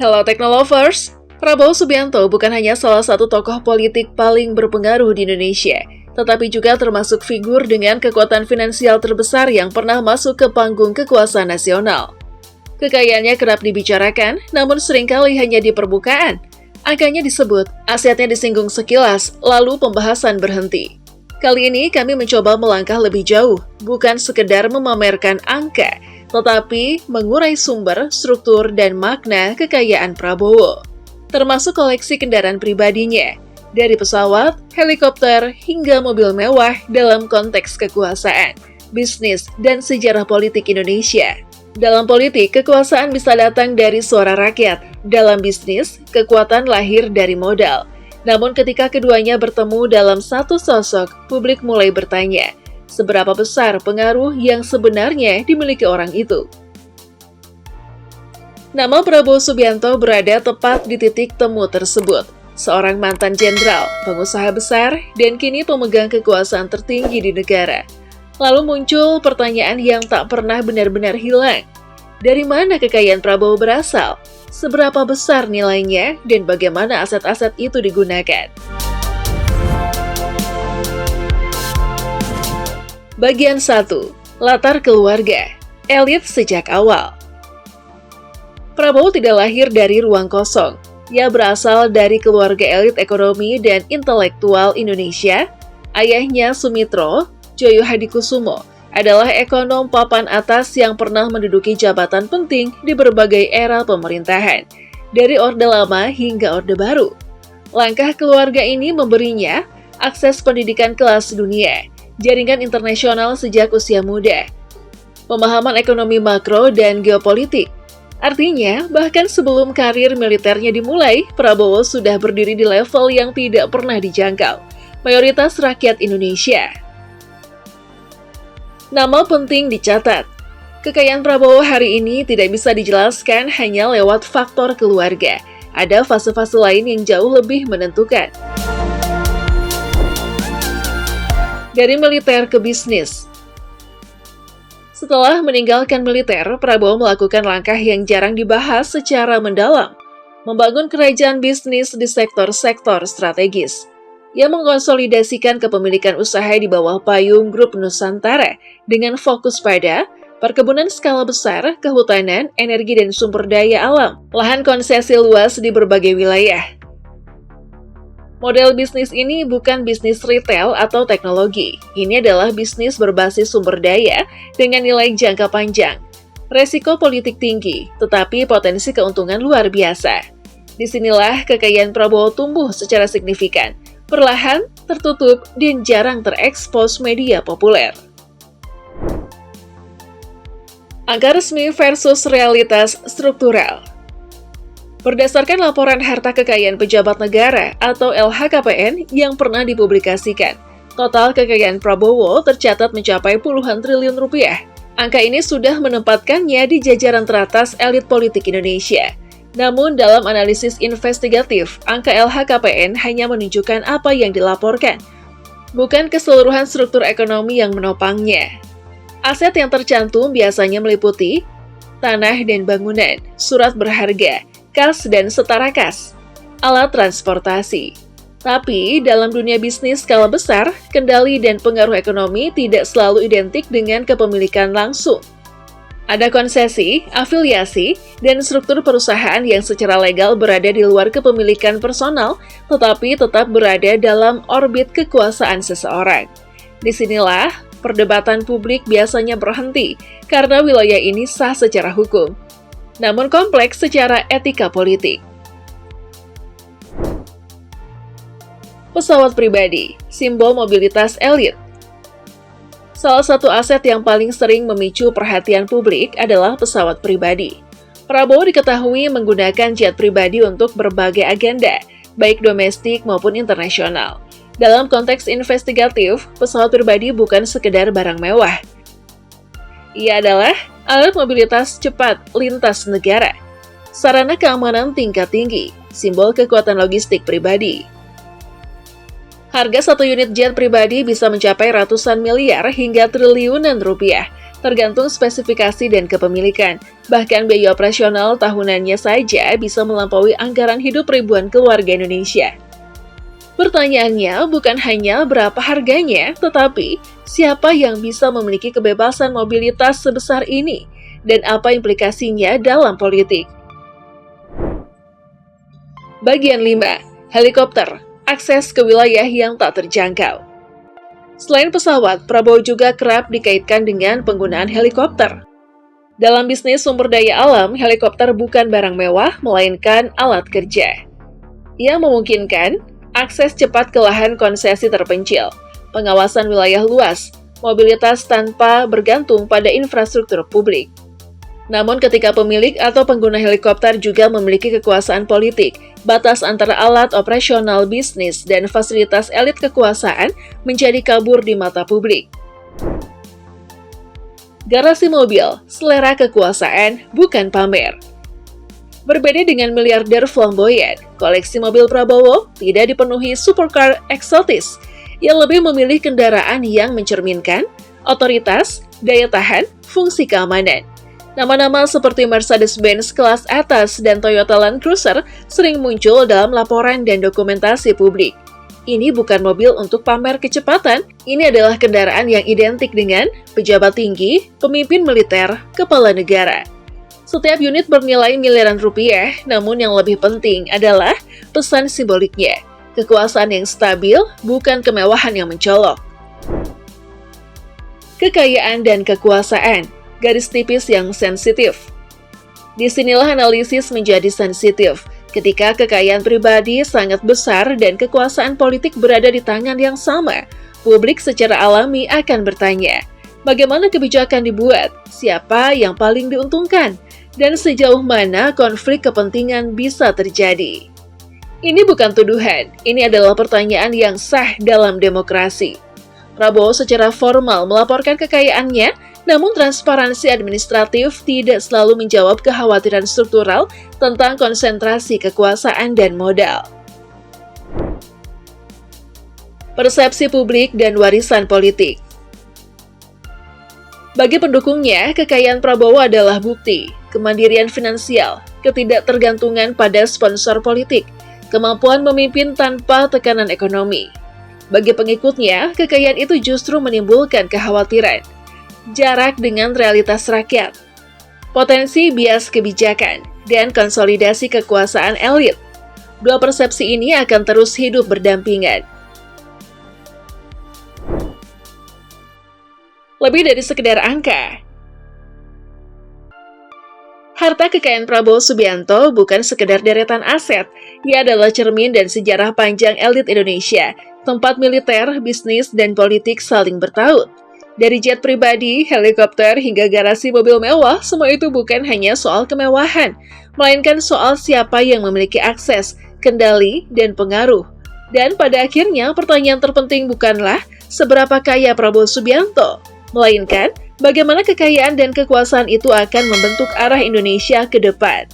Hello Technolovers, Prabowo Subianto bukan hanya salah satu tokoh politik paling berpengaruh di Indonesia, tetapi juga termasuk figur dengan kekuatan finansial terbesar yang pernah masuk ke panggung kekuasaan nasional. Kekayaannya kerap dibicarakan, namun seringkali hanya di permukaan. Angkanya disebut, asetnya disinggung sekilas, lalu pembahasan berhenti. Kali ini kami mencoba melangkah lebih jauh, bukan sekedar memamerkan angka, tetapi mengurai sumber, struktur, dan makna kekayaan Prabowo. Termasuk koleksi kendaraan pribadinya, dari pesawat, helikopter, hingga mobil mewah dalam konteks kekuasaan, bisnis, dan sejarah politik Indonesia. Dalam politik, kekuasaan bisa datang dari suara rakyat. Dalam bisnis, kekuatan lahir dari modal. Namun ketika keduanya bertemu dalam satu sosok, publik mulai bertanya, seberapa besar pengaruh yang sebenarnya dimiliki orang itu? Nama Prabowo Subianto berada tepat di titik temu tersebut. Seorang mantan jenderal, pengusaha besar, dan kini pemegang kekuasaan tertinggi di negara. Lalu muncul pertanyaan yang tak pernah benar-benar hilang. Dari mana kekayaan Prabowo berasal? Seberapa besar nilainya? Dan bagaimana aset-aset itu digunakan? Bagian 1. Latar keluarga. Elit sejak awal. Prabowo tidak lahir dari ruang kosong. Ia berasal dari keluarga elit ekonomi dan intelektual Indonesia. Ayahnya Sumitro Joyo Hadikusumo adalah ekonom papan atas yang pernah menduduki jabatan penting di berbagai era pemerintahan, dari Orde Lama hingga Orde Baru. Langkah keluarga ini memberinya akses pendidikan kelas dunia, jaringan internasional sejak usia muda, pemahaman ekonomi makro dan geopolitik. Artinya, bahkan sebelum karir militernya dimulai, Prabowo sudah berdiri di level yang tidak pernah dijangkau mayoritas rakyat Indonesia. Nama penting dicatat. Kekayaan Prabowo hari ini tidak bisa dijelaskan hanya lewat faktor keluarga. Ada fase-fase lain yang jauh lebih menentukan. Dari militer ke bisnis. Setelah meninggalkan militer, Prabowo melakukan langkah yang jarang dibahas secara mendalam. Membangun kerajaan bisnis di sektor-sektor strategis. Ia mengkonsolidasikan kepemilikan usaha di bawah payung Grup Nusantara dengan fokus pada perkebunan skala besar, kehutanan, energi dan sumber daya alam, lahan konsesi luas di berbagai wilayah. Model bisnis ini bukan bisnis retail atau teknologi. Ini adalah bisnis berbasis sumber daya dengan nilai jangka panjang. Resiko politik tinggi, tetapi potensi keuntungan luar biasa. Disinilah kekayaan Prabowo tumbuh secara signifikan, perlahan, tertutup, dan jarang terekspos media populer. Angka resmi versus realitas struktural. Berdasarkan laporan harta kekayaan pejabat negara atau LHKPN yang pernah dipublikasikan, total kekayaan Prabowo tercatat mencapai puluhan triliun rupiah. Angka ini sudah menempatkannya di jajaran teratas elit politik Indonesia. Namun dalam analisis investigatif, angka LHKPN hanya menunjukkan apa yang dilaporkan, bukan keseluruhan struktur ekonomi yang menopangnya. Aset yang tercantum biasanya meliputi tanah dan bangunan, surat berharga, kas dan setara kas, alat transportasi. Tapi dalam dunia bisnis skala besar, kendali dan pengaruh ekonomi tidak selalu identik dengan kepemilikan langsung. Ada konsesi, afiliasi, dan struktur perusahaan yang secara legal berada di luar kepemilikan personal, tetapi tetap berada dalam orbit kekuasaan seseorang. Disinilah perdebatan publik biasanya berhenti, karena wilayah ini sah secara hukum, namun kompleks secara etika politik. Pesawat pribadi, simbol mobilitas elit. Salah satu aset yang paling sering memicu perhatian publik adalah pesawat pribadi. Prabowo diketahui menggunakan jet pribadi untuk berbagai agenda, baik domestik maupun internasional. Dalam konteks investigatif, pesawat pribadi bukan sekedar barang mewah. Ia adalah alat mobilitas cepat lintas negara, sarana keamanan tingkat tinggi, simbol kekuatan logistik pribadi. Harga satu unit jet pribadi bisa mencapai ratusan miliar hingga triliunan rupiah, tergantung spesifikasi dan kepemilikan. Bahkan biaya operasional tahunannya saja bisa melampaui anggaran hidup ribuan keluarga Indonesia. Pertanyaannya bukan hanya berapa harganya, tetapi siapa yang bisa memiliki kebebasan mobilitas sebesar ini, dan apa implikasinya dalam politik. Bagian 5. Helikopter, akses ke wilayah yang tak terjangkau. Selain pesawat, Prabowo juga kerap dikaitkan dengan penggunaan helikopter. Dalam bisnis sumber daya alam, helikopter bukan barang mewah, melainkan alat kerja. Ia memungkinkan akses cepat ke lahan konsesi terpencil, pengawasan wilayah luas, mobilitas tanpa bergantung pada infrastruktur publik. Namun ketika pemilik atau pengguna helikopter juga memiliki kekuasaan politik, batas antara alat operasional bisnis dan fasilitas elit kekuasaan menjadi kabur di mata publik. Garasi mobil, selera kekuasaan, bukan pamer. Berbeda dengan miliarder flamboyan, koleksi mobil Prabowo tidak dipenuhi supercar eksotis. Ia lebih memilih kendaraan yang mencerminkan otoritas, daya tahan, fungsi keamanan. Nama-nama seperti Mercedes-Benz kelas atas dan Toyota Land Cruiser sering muncul dalam laporan dan dokumentasi publik. Ini bukan mobil untuk pamer kecepatan, ini adalah kendaraan yang identik dengan pejabat tinggi, pemimpin militer, kepala negara. Setiap unit bernilai miliaran rupiah, namun yang lebih penting adalah pesan simboliknya. Kekuasaan yang stabil, bukan kemewahan yang mencolok. Kekayaan dan kekuasaan, garis tipis yang sensitif. Disinilah analisis menjadi sensitif, ketika kekayaan pribadi sangat besar dan kekuasaan politik berada di tangan yang sama. Publik secara alami akan bertanya, bagaimana kebijakan dibuat, siapa yang paling diuntungkan, dan sejauh mana konflik kepentingan bisa terjadi. Ini bukan tuduhan, ini adalah pertanyaan yang sah dalam demokrasi. Prabowo secara formal melaporkan kekayaannya, namun transparansi administratif tidak selalu menjawab kekhawatiran struktural tentang konsentrasi kekuasaan dan modal. Persepsi publik dan warisan politik. Bagi pendukungnya, kekayaan Prabowo adalah bukti kemandirian finansial, ketidaktergantungan pada sponsor politik, kemampuan memimpin tanpa tekanan ekonomi. Bagi pengikutnya, kekayaan itu justru menimbulkan kekhawatiran, jarak dengan realitas rakyat, potensi bias kebijakan, dan konsolidasi kekuasaan elit. Dua persepsi ini akan terus hidup berdampingan. Lebih dari sekedar angka, harta kekayaan Prabowo Subianto bukan sekedar deretan aset, ia adalah cermin dan sejarah panjang elit Indonesia, tempat militer, bisnis, dan politik saling bertaut. Dari jet pribadi, helikopter, hingga garasi mobil mewah, semua itu bukan hanya soal kemewahan, melainkan soal siapa yang memiliki akses, kendali, dan pengaruh. Dan pada akhirnya, pertanyaan terpenting bukanlah seberapa kaya Prabowo Subianto, melainkan bagaimana kekayaan dan kekuasaan itu akan membentuk arah Indonesia ke depan.